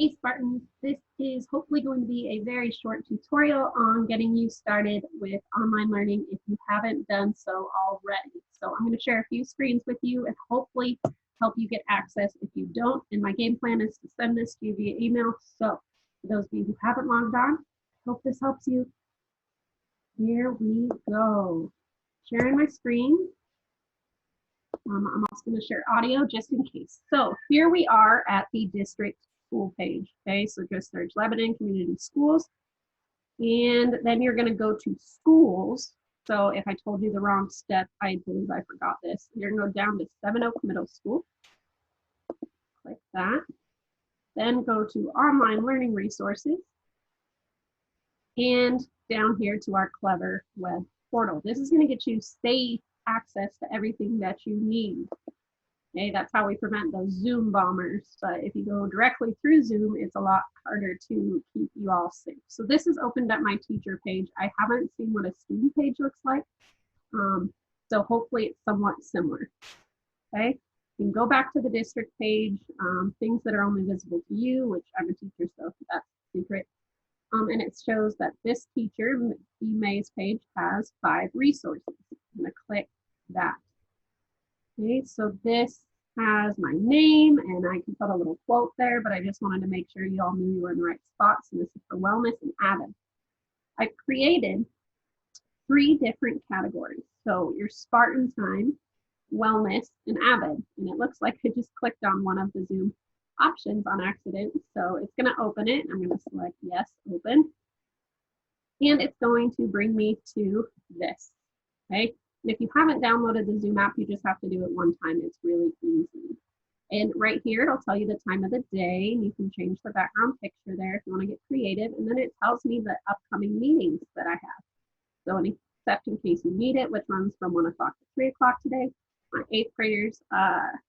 Hey Spartans, this is hopefully going to be a very short tutorial on getting you started with online learning if you haven't done so already. So I'm going to share a few screens with you and hopefully help you get access if you don't. And my game plan is to send this to you via email. So for those of you who haven't logged on, I hope this helps you. Here we go. Sharing my screen. I'm also going to share audio just in case. So here we are at the district school page. Okay, so just search Lebanon Community Schools. And then you're going to go to schools. So if I told you the wrong step, I believe I forgot this. You're going to go down to Seven Oak Middle School. Click that. Then go to online learning resources. And down here to our Clever web portal. This is going to get you safe access to everything that you need. Okay, that's how we prevent those Zoom bombers. But if you go directly through Zoom, it's a lot harder to keep you all safe. So this is opened up my teacher page. I haven't seen what a student page looks like. So hopefully it's somewhat similar. Okay, you can go back to the district page, things that are only visible to you, which I'm a teacher, so that's secret. And it shows that this teacher, the May's page, has 5 resources. I'm going to click that. Okay, so this has my name, and I can put a little quote there, but I just wanted to make sure you all knew you were in the right spot. So this is for wellness and avid. I've created 3 different categories. So your Spartan time, wellness, and avid. And it looks like I just clicked on one of the Zoom options on accident. So it's going to open it. I'm going to select yes, open. And it's going to bring me to this. Okay. And if you haven't downloaded the Zoom app, you just have to do it one time. It's really easy. And right here, it'll tell you the time of the day. And you can change the background picture there if you want to get creative. And then it tells me the upcoming meetings that I have. So except in case you need it, which runs from 1 o'clock to 3 o'clock today. My 8th graders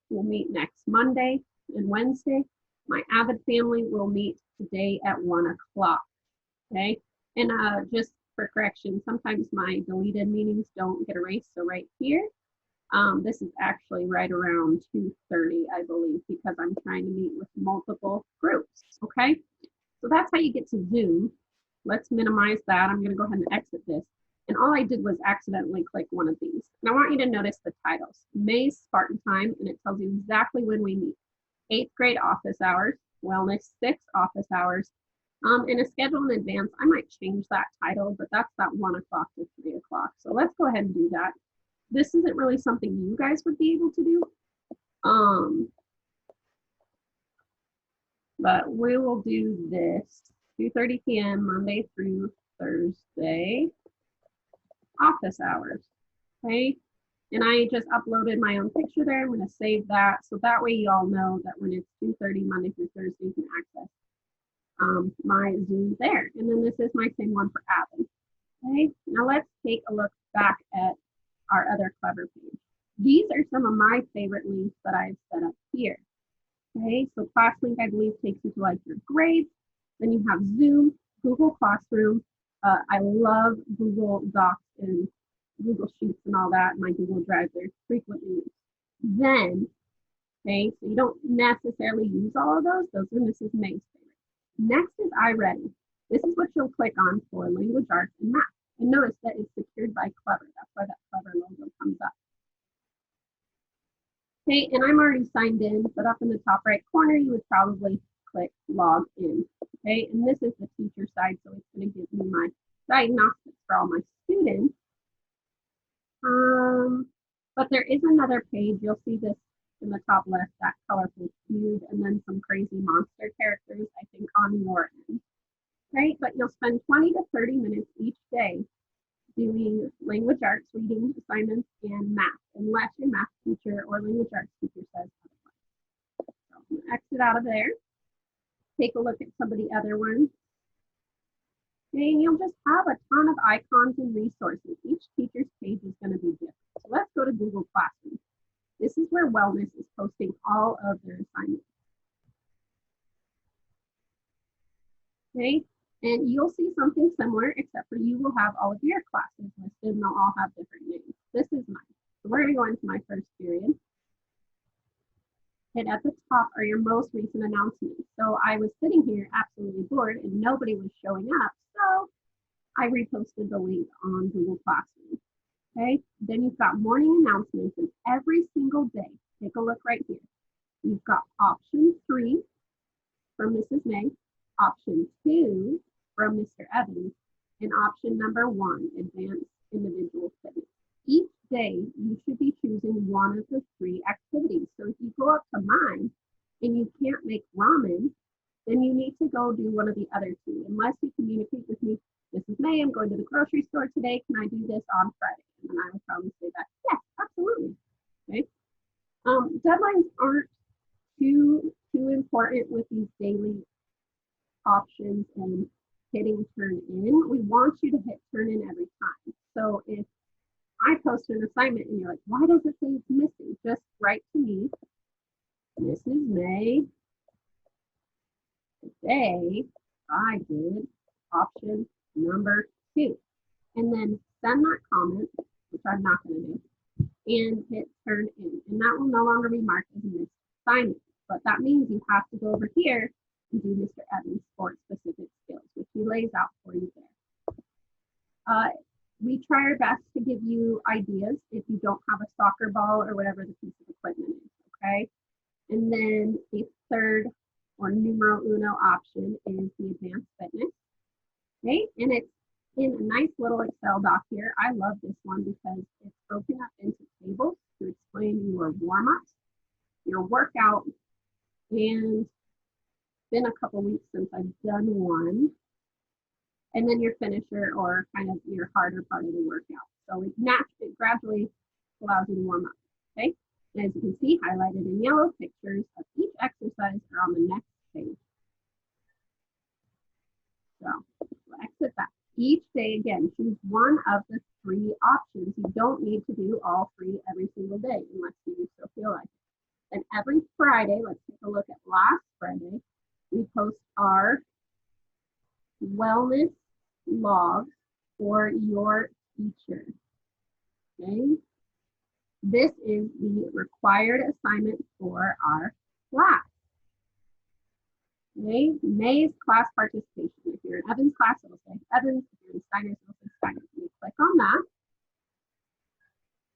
will meet next Monday and Wednesday. My avid family will meet today at 1 o'clock. Okay. And just for correction, sometimes my deleted meetings don't get erased. So right here, this is actually right around 2:30, I believe, because I'm trying to meet with multiple groups. Okay. So that's how you get to Zoom. Let's minimize that. I'm going to go ahead and exit this. And all I did was accidentally click one of these. And I want you to notice the titles. May's Spartan Time, and it tells you exactly when we meet. 8th grade office hours, wellness 6 office hours. In a schedule in advance, I might change that title, but that's that 1 o'clock to 3 o'clock. So let's go ahead and do that. This isn't really something you guys would be able to do. But we will do this 2:30 p.m. Monday through Thursday, office hours. Okay. And I just uploaded my own picture there. I'm going to save that. So that way you all know that when it's 2:30 Monday through Thursday, you can access my Zoom there. And then this is my same one for Avid. Okay, now let's take a look back at our other Clever page. These are some of my favorite links that I've set up here. Okay, so ClassLink, I believe, takes you to like your grades. Then you have Zoom, Google Classroom. I love Google Docs and Google Sheets and all that. My Google Drive, they're frequently used. Then, okay, so you don't necessarily use all of those. This is May's favorite. Next is iReady. This is what you'll click on for language arts and math. And notice that it's secured by Clever. That's why that Clever logo comes up. Okay, and I'm already signed in, but up in the top right corner, you would probably click log in. Okay, and this is the teacher side, so it's going to give me my diagnostics for all my students. But there is another page. You'll see this in the top left, that colorful cube, and then some crazy monster characters, I think, on your end. Right? But you'll spend 20 to 30 minutes each day doing language arts, reading assignments, and math, unless your math teacher or language arts teacher says otherwise. So I'm going to exit out of there. Take a look at some of the other ones. Okay, and you'll just have a ton of icons and resources. Each teacher's page is going to be different. So let's go to Google Classroom. This is where Wellness is posting all of their assignments. Okay, and you'll see something similar, except for you will have all of your classes listed and they'll all have different names. This is mine. So we're going to go into my first period. And at the top are your most recent announcements. So I was sitting here absolutely bored and nobody was showing up. So I reposted the link on Google Classroom. Okay, then you've got morning announcements, and every single day, take a look right here. You've got option 3 from Mrs. May, option 2 from Mr. Evans, and option number 1, advanced individual fitness. Each day, you should be choosing one of the 3 activities. So if you go up to mine and you can't make ramen, then you need to go do one of the other 2, unless you communicate with me, Mrs. May, I'm going to the grocery store today. Can I do this on Friday? And then I would probably say that, yes, absolutely. Okay. Deadlines aren't too important with these daily options and hitting turn in. We want you to hit turn in every time. So if I post an assignment and you're like, why does it say it's missing? Just write to me, Mrs. May, today I did option number 2. And then send that comment, which I'm not going to do, and hit turn in. And that will no longer be marked as a missed assignment. But that means you have to go over here and do Mr. Evans' sport-specific skills, which he lays out for you there. We try our best to give you ideas if you don't have a soccer ball or whatever the piece of equipment is, okay? And then the third or numero uno option is the advanced fitness, okay? And it's in a nice little Excel doc here. I love this one because it's broken up into tables to explain your warm-ups, your workout, and it's been a couple weeks since I've done one, and then your finisher or kind of your harder part of the workout. So it gradually allows you to warm up, okay? And as you can see, highlighted in yellow, pictures of each exercise are on the next page. So exit that. Each day, again, choose one of the 3 options. You don't need to do all 3 every single day unless you so feel like it. And every Friday, let's take a look at last Friday, we post our wellness log for your teacher. Okay? This is the required assignment for our class. Okay? May's class participation. If you're in Evans' class, it'll say Evans. If you're in Steiner's, it'll say Steiner. You click on that.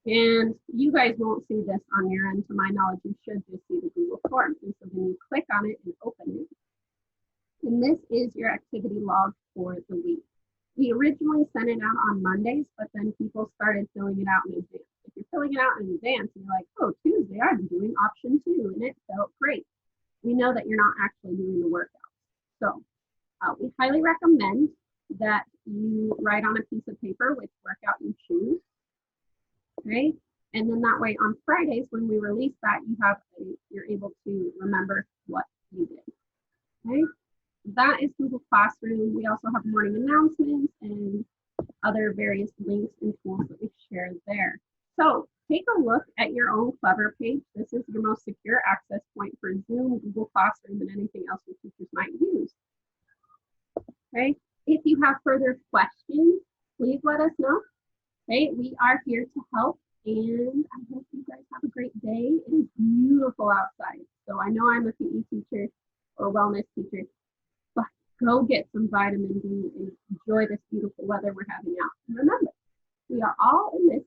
And you guys won't see this on your end. To my knowledge, you should just see the Google Form. And so then you click on it and open it. And this is your activity log for the week. We originally sent it out on Mondays, but then people started filling it out in advance. If you're filling it out in advance and you're like, oh, Tuesday, I'm doing option 2, and it felt great. We know that you're not actually doing the workout. So we highly recommend that you write on a piece of paper which workout you choose. Okay, and then that way on Fridays when we release that, you're able to remember what you did. Okay, that is Google Classroom. We also have morning announcements and other various links and tools that we share there. So take a look at your own Clever page. This is your most secure access point for Zoom, Google Classroom, and anything else your teachers might use. Okay, if you have further questions, please let us know. Okay, we are here to help, and I hope you guys have a great day. It is beautiful outside. So I know I'm a PE teacher or wellness teacher, but go get some vitamin D and enjoy this beautiful weather we're having out. And remember, we are all in this